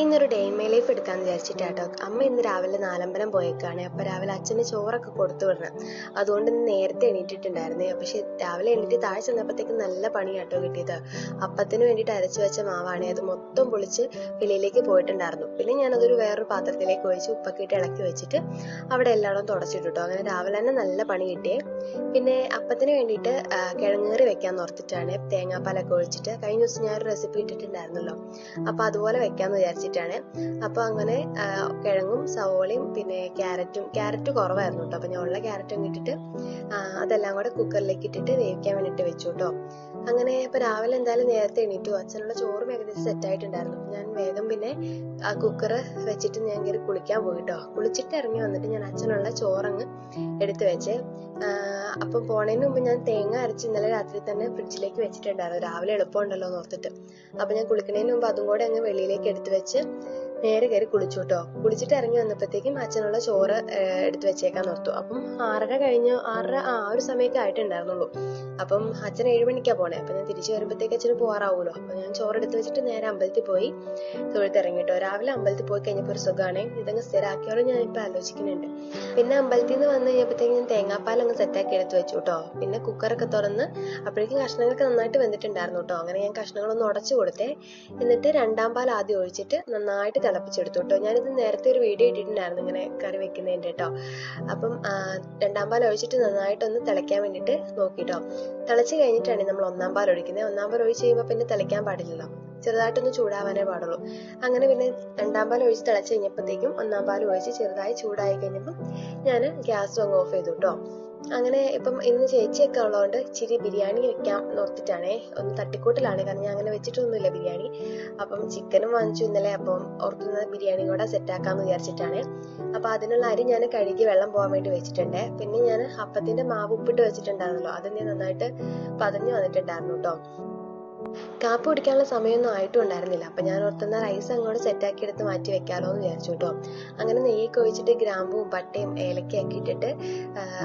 ഇന്നൊരു day in my life എടുക്കാമെന്ന് വിചാരിച്ചിട്ടാട്ടോ. അമ്മ ഇന്ന് രാവിലെ നാലമ്പലം പോയേക്കാണ്. അപ്പോൾ രാവിലെ അച്ഛന് ചോറൊക്കെ കൊടുത്തു വിടണം. അതുകൊണ്ട് ഇന്ന് നേരത്തെ എണീറ്റിട്ടുണ്ടായിരുന്നേ. പക്ഷെ രാവിലെ എണീറ്റ് താഴെ ചെന്നപ്പോഴത്തേക്കും നല്ല പണിയാട്ടോ കിട്ടിയത്. അപ്പത്തിന് വേണ്ടിയിട്ട് അരച്ചു വെച്ച മാവാണ്. അത് മൊത്തം പൊളിച്ച് വെളിയിലേക്ക് പോയിട്ടുണ്ടായിരുന്നു. പിന്നെ ഞാനതൊരു വേറൊരു പാത്രത്തിലേക്ക് ഒഴിച്ച് ഉപ്പൊക്കെ ഇട്ട് ഇളക്കി വെച്ചിട്ട് അവിടെ എല്ലായിടവും തുടച്ചിട്ടോ. അങ്ങനെ രാവിലെ തന്നെ നല്ല പണി കിട്ടിയേ. പിന്നെ അപ്പത്തിന് വേണ്ടിയിട്ട് കിഴങ്ങേറി വെക്കാൻ ഓർത്തിട്ടാണ് തേങ്ങാപ്പാലൊക്കെ ഒഴിച്ചിട്ട്. കഴിഞ്ഞ ദിവസം ഞാനൊരു റെസിപ്പി ഇട്ടിട്ടുണ്ടായിരുന്നല്ലോ, അപ്പോൾ അതുപോലെ വെക്കാമെന്ന് വിചാരിച്ചിട്ടാണ്. അപ്പോൾ അങ്ങനെ കിഴങ്ങും സവോളയും പിന്നെ ക്യാരറ്റ് കുറവായിരുന്നു കേട്ടോ. അപ്പോൾ ഞാൻ ഉള്ള ക്യാരറ്റും ഇട്ടിട്ട് അതെല്ലാം കൂടെ കുക്കറിലേക്ക് ഇട്ടിട്ട് വേവിക്കാൻ വേണ്ടിയിട്ട് വെച്ചു കേട്ടോ. അങ്ങനെ ഇപ്പോൾ രാവിലെ എന്തായാലും നേരത്തെ എണീറ്റു. അച്ഛനുള്ള ചോറും ഏകദേശം സെറ്റായിട്ടുണ്ടായിരുന്നു. ഞാൻ വേഗം പിന്നെ കുക്കർ വെച്ചിട്ട് ഞാൻ കയറി കുളിക്കാൻ പോയി കേട്ടോ. കുളിച്ചിട്ട് ഇറങ്ങി വന്നിട്ട് ഞാൻ അച്ഛനുള്ള ചോറങ്ങ് എടുത്തു വെച്ച്. അപ്പം പോണതിന് മുമ്പ് ഞാൻ തേങ്ങ അരച്ച് ഇന്നലെ രാത്രി തന്നെ ഫ്രിഡ്ജിലേക്ക് വെച്ചിട്ടുണ്ടായിരുന്നു, രാവിലെ എളുപ്പമുണ്ടല്ലോ എന്ന് ഓർത്തിട്ട്. അപ്പം ഞാൻ കുളിക്കുന്നതിന് മുമ്പ് അതും കൂടെ അങ്ങ് വെളിയിലേക്ക് എടുത്തു വെച്ച് നേരെ കയറി കുളിച്ചു കേട്ടോ. കുളിച്ചിട്ട് ഇറങ്ങി വന്നപ്പോഴത്തേക്കും അച്ഛനുള്ള ചോറ് എടുത്തു വെച്ചേക്കാൻ ഓർത്തു. അപ്പം 6:30 കഴിഞ്ഞു, 6:30 ഒരു സമയമൊക്കെ ആയിട്ടുണ്ടായിരുന്നുള്ളൂ. അപ്പം അച്ഛൻ 7 മണിക്കാണ് പോണേ. അപ്പം ഞാൻ തിരിച്ചു വരുമ്പോഴത്തേക്ക് അച്ഛന് പോകാറാവുമല്ലോ. അപ്പം ഞാൻ ചോറ് എടുത്ത് വെച്ചിട്ട് നേരെ അമ്പലത്തിൽ പോയി തൊഴുത്തിറങ്ങി കേട്ടോ. രാവിലെ അമ്പലത്തിൽ പോയി കഴിഞ്ഞപ്പോൾ ഒരു സുഖമാണ്. ഇതങ്ങ് സ്ഥിരമാക്കിയോളം ഞാൻ ഇപ്പം ആലോചിക്കുന്നുണ്ട്. പിന്നെ അമ്പലത്തിൽ നിന്ന് വന്നു കഴിഞ്ഞപ്പോഴത്തേക്കും ഞാൻ തേങ്ങാപ്പാലങ്ങ് സെറ്റാക്കി എടുത്ത് വെച്ചു കേട്ടോ. പിന്നെ കുക്കറൊക്കെ തുറന്ന് അപ്പോഴേക്കും കഷ്ണങ്ങളൊക്കെ നന്നായിട്ട് വെന്തിട്ടുണ്ടായിരുന്നു കേട്ടോ. അങ്ങനെ ഞാൻ കഷ്ണങ്ങളൊന്ന് ഉടച്ചു കൊടുത്തേ. എന്നിട്ട് രണ്ടാം പാൽ ആദ്യം ഒഴിച്ചിട്ട് നന്നായിട്ട് തിളപ്പിച്ചെടുത്തു കേട്ടോ. ഞാനിത് നേരത്തെ ഒരു വീഡിയോ ഇട്ടിട്ടുണ്ടായിരുന്നു ഇങ്ങനെ കറി വെക്കുന്നതിൻ്റെ കേട്ടോ. അപ്പം രണ്ടാം പാൽ ഒഴിച്ചിട്ട് നന്നായിട്ടൊന്ന് തിളയ്ക്കാൻ വേണ്ടിയിട്ട് നോക്കിട്ടോ. തിളച്ച് കഴിഞ്ഞിട്ടാണ് നമ്മൾ ഒന്നാം പാൽ ഒഴിക്കുന്നത്. ഒന്നാം പാൽ ഒഴിച്ച് കഴിയുമ്പോൾ പിന്നെ തിളയ്ക്കാൻ പാടില്ലല്ലോ, ചെറുതായിട്ടൊന്ന് ചൂടാവാനേ പാടുള്ളൂ. അങ്ങനെ പിന്നെ രണ്ടാം പാൽ ഒഴിച്ച് തിളച്ച് കഴിഞ്ഞപ്പോഴത്തേക്കും ഒന്നാം പാൽ ഒഴിച്ച് ചെറുതായി ചൂടായി കഴിഞ്ഞപ്പം ഞാൻ ഗ്യാസ് അങ്ങ് ഓഫ് ചെയ്തു കേട്ടോ. അങ്ങനെ ഇപ്പം ഇന്ന് ചേച്ചിയൊക്കെ ഉള്ളതുകൊണ്ട് ഇച്ചിരി ബിരിയാണി വെക്കാം നോർത്തിട്ടാണേ. ഒന്ന് തട്ടിക്കൂട്ടിലാണ്, കാരണം ഞാൻ അങ്ങനെ വെച്ചിട്ടൊന്നുമില്ല ബിരിയാണി. അപ്പം ചിക്കനും വാങ്ങിച്ചു ഇന്നലെ. അപ്പം ഓർക്കുന്നത് ബിരിയാണി കൂടെ സെറ്റാക്കാമെന്ന് വിചാരിച്ചിട്ടാണ്. അപ്പം അതിനുള്ള അരി ഞാൻ കഴുകി വെള്ളം പോകാൻ വേണ്ടി വെച്ചിട്ടുണ്ട്. പിന്നെ ഞാൻ അപ്പത്തിൻ്റെ മാവ് ഉപ്പിട്ട് വെച്ചിട്ടുണ്ടായിരുന്നല്ലോ, അത് ഞാൻ നന്നായിട്ട് പതഞ്ഞ് വന്നിട്ടുണ്ടായിരുന്നു കേട്ടോ. കാപ്പി കുടിക്കാനുള്ള സമയമൊന്നും ആയിട്ടും ഉണ്ടായിരുന്നില്ല. അപ്പം ഞാൻ ഓർത്തുന്ന റൈസ് അങ്ങോട്ട് സെറ്റാക്കി എടുത്ത് മാറ്റി വെക്കാമല്ലോ എന്ന് വിചാരിച്ചു കേട്ടോ. അങ്ങനെ നെയ്യൊക്കെ ഒഴിച്ചിട്ട് ഗ്രാമ്പും പട്ടയും ഏലക്കയൊക്കെ ഇട്ടിട്ട്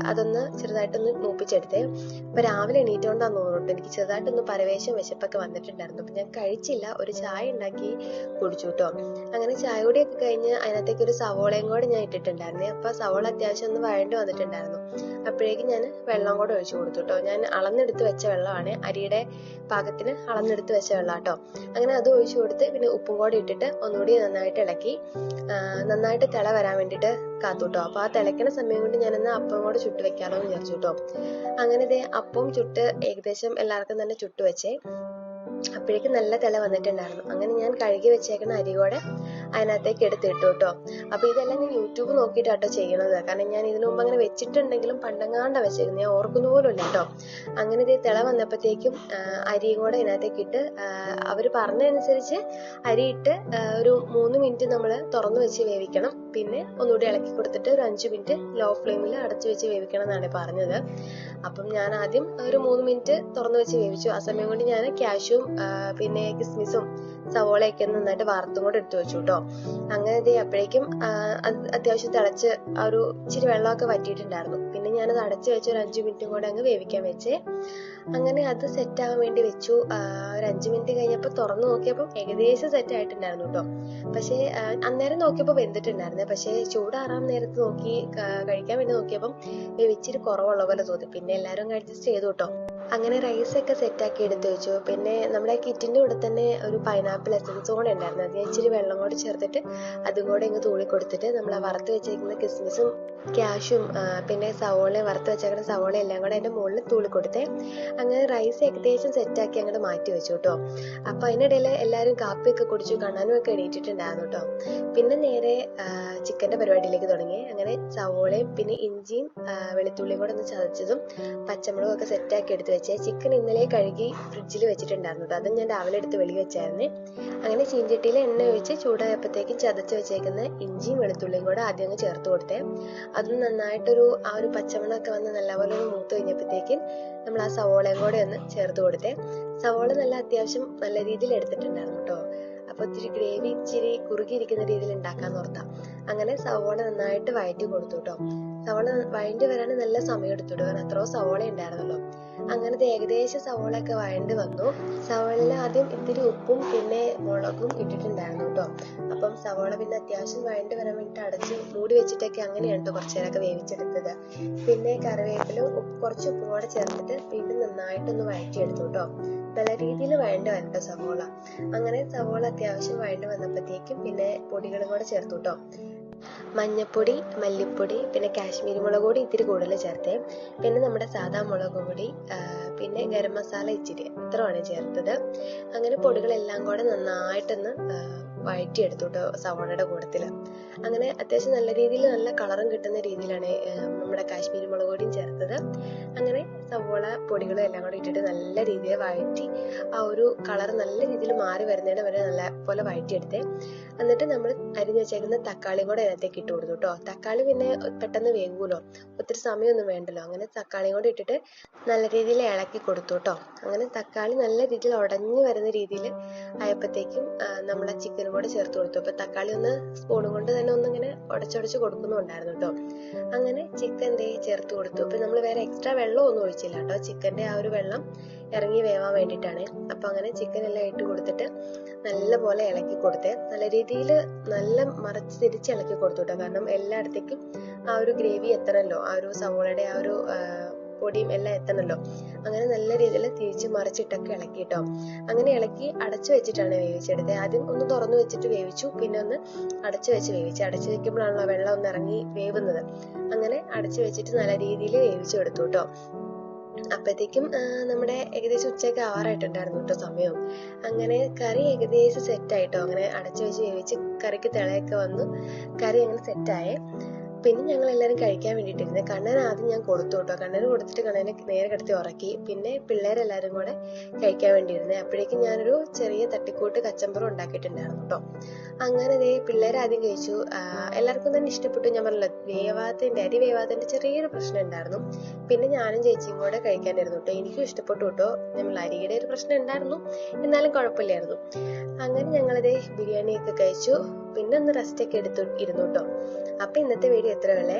അതൊന്ന് ചെറുതായിട്ടൊന്ന് മൂപ്പിച്ചെടുത്തേ. അപ്പം രാവിലെ എണീറ്റുകൊണ്ടാന്ന് തോന്നുന്നു എനിക്ക് ചെറുതായിട്ടൊന്ന് പരവേശം വിശപ്പൊക്കെ വന്നിട്ടുണ്ടായിരുന്നു. അപ്പം ഞാൻ കഴിച്ചില്ല, ഒരു ചായ ഉണ്ടാക്കി കുടിച്ചു കേട്ടോ. അങ്ങനെ ചായ കൂടിയൊക്കെ കഴിഞ്ഞ് അതിനകത്തേക്ക് ഒരു സവോളയും കൂടെ ഞാൻ ഇട്ടിട്ടുണ്ടായിരുന്നേ. അപ്പം സവോള അത്യാവശ്യം ഒന്ന് വഴണ്ട് വന്നിട്ടുണ്ടായിരുന്നു. അപ്പോഴേക്കും ഞാൻ വെള്ളം കൂടെ ഒഴിച്ചു കൊടുത്തു കേട്ടോ. ഞാൻ അളന്നെടുത്ത് വെച്ച വെള്ളമാണ്, അരിയുടെ പാകത്തിന് അളന്നെടുത്ത് വെച്ച വെള്ളം കേട്ടോ. അങ്ങനെ അത് ഒഴിച്ചു കൊടുത്ത് പിന്നെ ഉപ്പും കൂടെ ഇട്ടിട്ട് ഒന്നുകൂടി നന്നായിട്ട് ഇളക്കി നന്നായിട്ട് തിള വരാൻ വേണ്ടിയിട്ട് കാത്തു കേട്ടോ. അപ്പോൾ ആ തിളയ്ക്കണ സമയം കൊണ്ട് ഞാനെന്നാൽ അപ്പം കൂടെ ചുട്ട് വെക്കാമല്ലോ എന്ന് വിചാരിച്ചു കേട്ടോ. അങ്ങനെ ഇതേ അപ്പം ചുട്ട് ഏകദേശം എല്ലാവർക്കും തന്നെ ചുട്ട് വെച്ചേ. അപ്പോഴേക്കും നല്ല തിള വന്നിട്ടുണ്ടായിരുന്നു. അങ്ങനെ ഞാൻ കഴുകി വെച്ചേക്കുന്ന അരി കൂടെ അതിനകത്തേക്ക് എടുത്തിട്ടു കേട്ടോ. അപ്പോൾ ഇതെല്ലാം ഞാൻ യൂട്യൂബ് നോക്കിയിട്ടാട്ടോ ചെയ്യണത്, കാരണം ഞാൻ ഇതിനു മുമ്പ് അങ്ങനെ വെച്ചിട്ടുണ്ടെങ്കിലും പണ്ടെങ്ങാണ്ട വെച്ചേക്കുന്നത്, ഞാൻ ഓർക്കുന്ന പോലും ഇല്ല കേട്ടോ. അങ്ങനെ ഇത് തിള വന്നപ്പോഴത്തേക്കും അരിയും കൂടെ ഇതിനകത്തേക്ക് ഇട്ട് അവർ പറഞ്ഞതനുസരിച്ച് അരിയിട്ട് ഒരു 3 മിനിറ്റ് നമ്മൾ തുറന്നു വെച്ച് വേവിക്കണം. പിന്നെ ഒന്നുകൂടി ഇളക്കി കൊടുത്തിട്ട് ഒരു 5 മിനിറ്റ് ലോ ഫ്ലെയിമിൽ അടച്ചു വെച്ച് വേവിക്കണം എന്നാണ് പറഞ്ഞത്. അപ്പം ഞാൻ ആദ്യം ഒരു 3 മിനിറ്റ് തുറന്നു വെച്ച് വേവിച്ചു. ആ സമയം കൊണ്ട് ഞാൻ ക്യാഷ്യൂം പിന്നെ കിസ്മിസും സവോളയൊക്കെ നന്നായിട്ട് വറുത്തും കൂടെ എടുത്തു വെച്ചു കേട്ടോ. അങ്ങനെ ഇത് അപ്പോഴേക്കും അത്യാവശ്യം തിളച്ച് ഒരു ഇച്ചിരി വെള്ളമൊക്കെ വറ്റിയിട്ടുണ്ടായിരുന്നു. പിന്നെ ഞാനത് അടച്ചു വെച്ച് ഒരു 5 മിനിറ്റും കൂടെ അങ്ങ് വേവിക്കാൻ വെച്ചേ. അങ്ങനെ അത് സെറ്റാകാൻ വേണ്ടി വെച്ചു. ഒരു 5 മിനിറ്റ് കഴിഞ്ഞപ്പോൾ തുറന്നു നോക്കിയപ്പോൾ ഏകദേശം സെറ്റായിട്ടുണ്ടായിരുന്നു കേട്ടോ. പക്ഷേ അന്നേരം നോക്കിയപ്പോൾ വെന്തിട്ടുണ്ടായിരുന്നേ. പക്ഷേ ചൂടാറാൻ നേരത്ത് നോക്കി കഴിക്കാൻ വേണ്ടി നോക്കിയപ്പം ഇച്ചിരി കുറവുള്ള പോലെ തോന്നി. പിന്നെ എല്ലാവരും അഡ്ജസ്റ്റ് ചെയ്തു കേട്ടോ. അങ്ങനെ റൈസൊക്കെ സെറ്റാക്കി എടുത്ത് വെച്ചു. പിന്നെ നമ്മുടെ കിറ്റിൻ്റെ കൂടെ തന്നെ ഒരു പൈനാപ്പിൾ എസൻസ് കൂടെ ഉണ്ടായിരുന്നു. അത് ഇച്ചിരി വെള്ളം കൂടെ ചേർത്തിട്ട് അതും കൂടെ ഇങ്ങ് തൂളി കൊടുത്തിട്ട് നമ്മൾ വറുത്ത് വെച്ചേക്കുന്ന കിസ്മിസും ക്യാഷും പിന്നെ സവോളയും വറുത്ത് വെച്ചേക്കുന്ന സവോള എല്ലാം കൂടെ അതിൻ്റെ മുകളിൽ തൂളി കൊടുത്തേ. അങ്ങനെ റൈസ് ഏകദേശം സെറ്റാക്കി അങ്ങോട്ട് മാറ്റി വെച്ചു കേട്ടോ. അപ്പോൾ അതിനിടയിൽ എല്ലാവരും കാപ്പിയൊക്കെ കുടിച്ചു, കണ്ണാനും ഒക്കെ എണീറ്റിട്ടുണ്ടായിരുന്നു കേട്ടോ. പിന്നെ നേരെ ചിക്കൻ്റെ പരിപാടിയിലേക്ക് തുടങ്ങി. അങ്ങനെ സവോളയും പിന്നെ ഇഞ്ചിയും വെളുത്തുള്ളിയും കൂടെ ഒന്ന് ചതച്ചതും പച്ചമുളകും ഒക്കെ സെറ്റാക്കി എടുത്ത് വെച്ചേ. ചിക്കൻ ഇന്നലെ കഴുകി ഫ്രിഡ്ജിൽ വെച്ചിട്ടുണ്ടായിരുന്നു കേട്ടോ. അതും ഞാൻ രാവിലെ എടുത്ത് വെളി വെച്ചായിരുന്നേ. അങ്ങനെ ചീഞ്ചട്ടിയിൽ എണ്ണ ഒഴിച്ച് ചൂടായപ്പോഴത്തേക്കും ചതച്ച് വെച്ചേക്കുന്ന ഇഞ്ചിയും വെളുത്തുള്ളിയും കൂടെ ആദ്യം അങ്ങ് ചേർത്ത് കൊടുത്തേ. അതും നന്നായിട്ടൊരു ഒരു പച്ചമണമൊക്കെ വന്ന് നല്ലപോലെ ഒന്ന് മൂത്ത് കഴിഞ്ഞപ്പോഴത്തേക്കും നമ്മൾ ആ സവോളയും കൂടെ ഒന്ന് ചേർത്ത് കൊടുത്തേ. സവോള നല്ല അത്യാവശ്യം നല്ല രീതിയിൽ എടുത്തിട്ടുണ്ടായിരുന്നു കേട്ടോ. അപ്പോൾ ഇച്ചിരി ഗ്രേവി ഇച്ചിരി കുറുകിയിരിക്കുന്ന രീതിയിൽ ഉണ്ടാക്കാന്ന് ഓർത്താം. അങ്ങനെ സവോള നന്നായിട്ട് വഴറ്റി കൊടുത്തു കേട്ടോ. സവോള വഴണ്ടി വരാൻ നല്ല സമയം എടുത്തിട്ട്, കാരണം അത്രയും സവോള ഉണ്ടായിരുന്നല്ലോ. അങ്ങനത്തെ ഏകദേശം സവോളയൊക്കെ വഴണ്ടി വന്നു. സവോളയിൽ ആദ്യം ഇത്തിരി ഉപ്പും പിന്നെ മുളകും ഇട്ടിട്ടുണ്ടായിരുന്നു കേട്ടോ. അപ്പം സവോള പിന്നെ അത്യാവശ്യം വഴണ്ടി വരാൻ വേണ്ടിയിട്ട് അടച്ച് മൂടി വെച്ചിട്ടൊക്കെ അങ്ങനെയാണ് കേട്ടോ കുറച്ചു നേരമൊക്കെ വേവിച്ചെടുത്തത്. പിന്നെ കറിവേപ്പിലും കുറച്ച് ഉപ്പും കൂടെ ചേർത്തിട്ട് വീണ്ടും നന്നായിട്ടൊന്ന് വഴറ്റിയെടുത്തു കേട്ടോ. നല്ല രീതിയിൽ വഴണ്ടി വരണ്ട സവോള. അങ്ങനെ സവോള അത്യാവശ്യം വഴണ്ടി വന്നപ്പോഴത്തേക്കും പിന്നെ പൊടികളും കൂടെ ചേർത്തു കേട്ടോ. മഞ്ഞപ്പൊടി, മല്ലിപ്പൊടി, പിന്നെ കാശ്മീരി മുളക് പൊടി ഇത്തിരി കൂടുതൽ ചേർത്തേ. പിന്നെ നമ്മുടെ സാധാ മുളക് പൊടി, പിന്നെ ഗരം മസാല ഇച്ചിരി, ഇത്രയാണ് ചേർത്തത്. അങ്ങനെ പൊടികളെല്ലാം കൂടെ നന്നായിട്ടൊന്ന് വഴറ്റിയെടുത്തു കേട്ടോ സവോളയുടെ കൂട്ടത്തിൽ. അങ്ങനെ അത്യാവശ്യം നല്ല രീതിയിൽ നല്ല കളറും കിട്ടുന്ന രീതിയിലാണ് നമ്മുടെ കാശ്മീരി മുളക് പൊടിയും ചേർത്തത്. അങ്ങനെ സവോള പൊടികളും എല്ലാം കൂടെ ഇട്ടിട്ട് നല്ല രീതിയിൽ വഴറ്റി ആ ഒരു കളർ നല്ല രീതിയിൽ മാറി വരുന്നതിന് വരെ നല്ല പോലെ വഴറ്റിയെടുത്തേ. എന്നിട്ട് നമ്മൾ അരിഞ്ഞു വെച്ചേക്കുന്ന തക്കാളിയും കൂടെ അതിനകത്തേക്ക് ഇട്ട് കൊടുത്തു കേട്ടോ. തക്കാളി പിന്നെ പെട്ടെന്ന് വേകുമല്ലോ, ഒത്തിരി സമയമൊന്നും വേണ്ടല്ലോ. അങ്ങനെ തക്കാളിയും കൂടെ ഇട്ടിട്ട് നല്ല രീതിയിൽ ഇളക്കി കൊടുത്തു കേട്ടോ. അങ്ങനെ തക്കാളി നല്ല രീതിയിൽ ഉടഞ്ഞു വരുന്ന രീതിയിൽ ആയപ്പോഴത്തേക്കും നമ്മളെ ചിക്കനും കൂടെ ചേർത്ത് കൊടുത്തു. അപ്പൊ തക്കാളി ഒന്ന് സ്പൂണും കൊണ്ട് തന്നെ ഒന്നിങ്ങനെ ഉടച്ചുടച്ച് കൊടുക്കുന്നുണ്ടായിരുന്നു കേട്ടോ. അങ്ങനെ ചിക്കൻ ചേർത്ത് കൊടുത്തു. അപ്പൊ നമ്മൾ വേറെ എക്സ്ട്രാ വെള്ളം ഒന്നും ഒഴിച്ചില്ല കേട്ടോ. ചിക്കന്റെ ആ ഒരു വെള്ളം ഇറങ്ങി വേവാൻ വേണ്ടിയിട്ടാണ്. അപ്പൊ അങ്ങനെ ചിക്കൻ എല്ലാം ഇട്ട് കൊടുത്തിട്ട് നല്ല പോലെ ഇളക്കി കൊടുത്തേ. നല്ല രീതിയിൽ നല്ല മറിച്ച് തിരിച്ച് ഇളക്കി കൊടുത്തു കേട്ടോ. കാരണം എല്ലായിടത്തേക്കും ആ ഒരു ഗ്രേവി എത്തണമല്ലോ, ആ ഒരു സവോളയുടെ ആ ഒരു പൊടിയും എല്ലാം എത്തണമല്ലോ. അങ്ങനെ നല്ല രീതിയിൽ തിരിച്ച് മറിച്ചിട്ടൊക്കെ ഇളക്കി കേട്ടോ. അങ്ങനെ ഇളക്കി അടച്ചു വെച്ചിട്ടാണ് വേവിച്ചെടുത്തത്. ആദ്യം ഒന്ന് തുറന്നു വെച്ചിട്ട് വേവിച്ചു, പിന്നെ ഒന്ന് അടച്ചു വെച്ച് വേവിച്ചു. അടച്ചു വെക്കുമ്പോഴാണല്ലോ വെള്ളം ഒന്ന് ഇറങ്ങി വേവുന്നത്. അങ്ങനെ അടച്ചു വെച്ചിട്ട് നല്ല രീതിയിൽ വേവിച്ചെടുത്തു കേട്ടോ. അപ്പോഴത്തേക്കും നമ്മുടെ ഏകദേശം ഉച്ചയ്ക്ക് ആവാറായിട്ടുണ്ടായിരുന്നു കേട്ടോ സമയം. അങ്ങനെ കറി ഏകദേശം സെറ്റായിട്ടോ. അങ്ങനെ അടച്ചു വെച്ച് വേവിച്ച് കറിക്ക് തിളയൊക്കെ വന്നു, കറി അങ്ങനെ സെറ്റായേ. പിന്നെ ഞങ്ങൾ എല്ലാവരും കഴിക്കാൻ വേണ്ടിയിട്ടിരുന്നത്. കണ്ണന് ആദ്യം ഞാൻ കൊടുത്തു കേട്ടോ. കണ്ണന് കൊടുത്തിട്ട് കണ്ണനെ നേരെ കിടത്തി ഉറക്കി. പിന്നെ പിള്ളേരെല്ലാവരും കൂടെ കഴിക്കാൻ വേണ്ടിയിരുന്നത്. അപ്പോഴേക്കും ഞാനൊരു ചെറിയ തട്ടിക്കൂട്ട് കച്ചമ്പറും ഉണ്ടാക്കിയിട്ടുണ്ടായിരുന്നു കേട്ടോ. അങ്ങനെ പിള്ളേർ ആദ്യം കഴിച്ചു. എല്ലാവർക്കും തന്നെ ഇഷ്ടപ്പെട്ടു. ഞാൻ പറഞ്ഞല്ലോ, അരി വേവാത്തതിന്റെ ചെറിയൊരു പ്രശ്നം ഉണ്ടായിരുന്നു. പിന്നെ ഞാനും ചേച്ചിയും കൂടെ കഴിക്കാനായിരുന്നു കേട്ടോ. എനിക്കും ഇഷ്ടപ്പെട്ടു കേട്ടോ. നമ്മൾ അരിയുടെ ഒരു പ്രശ്നം ഉണ്ടായിരുന്നു, എന്നാലും കുഴപ്പമില്ലായിരുന്നു. അങ്ങനെ ഞങ്ങളതേ ബിരിയാണിയൊക്കെ കഴിച്ചു. പിന്നെ ഒന്ന് റെസ്റ്റ് ഒക്കെ ഇരുന്നു കേട്ടോ. അപ്പൊ ഇന്നത്തെ വീഡിയോ എത്രയുള്ളേ.